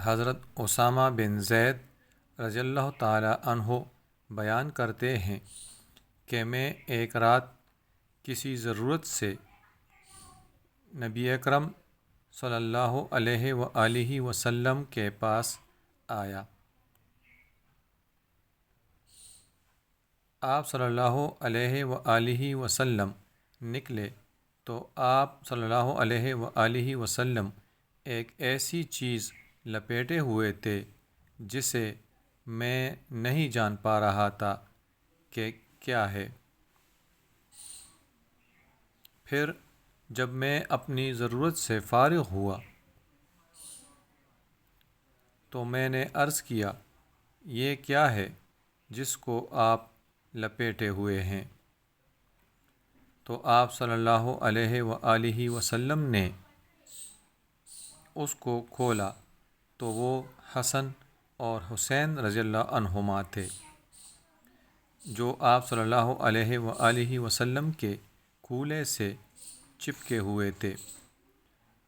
حضرت اسامہ بن زید رضی اللہ تعالی عنہ بیان کرتے ہیں کہ میں ایک رات کسی ضرورت سے نبی اکرم صلی اللہ علیہ وآلہ وسلم کے پاس آیا۔ آپ صلی اللہ علیہ وآلہ وسلم نکلے تو آپ صلی اللہ علیہ وآلہ وسلم ایک ایسی چیز لپیٹے ہوئے تھے جسے میں نہیں جان پا رہا تھا کہ کیا ہے۔ پھر جب میں اپنی ضرورت سے فارغ ہوا تو میں نے عرض کیا، یہ کیا ہے جس کو آپ لپیٹے ہوئے ہیں؟ تو آپ صلی اللہ علیہ وآلہ وسلم نے اس کو کھولا تو وہ حسن اور حسین رضی اللہ عنہما تھے، جو آپ صلی اللہ علیہ وآلہ وسلم کے کھولے سے چپکے ہوئے تھے۔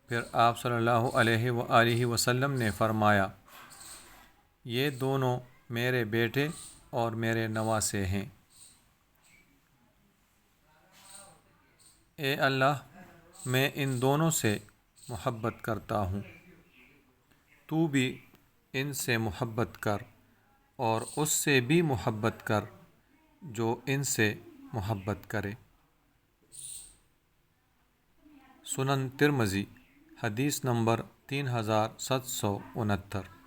پھر آپ صلی اللہ علیہ وآلہ وسلم نے فرمایا، یہ دونوں میرے بیٹے اور میرے نواسے ہیں۔ اے اللہ، میں ان دونوں سے محبت کرتا ہوں، تو بھی ان سے محبت کر اور اس سے بھی محبت کر جو ان سے محبت کرے۔ سنن ترمذی، حدیث نمبر 3769۔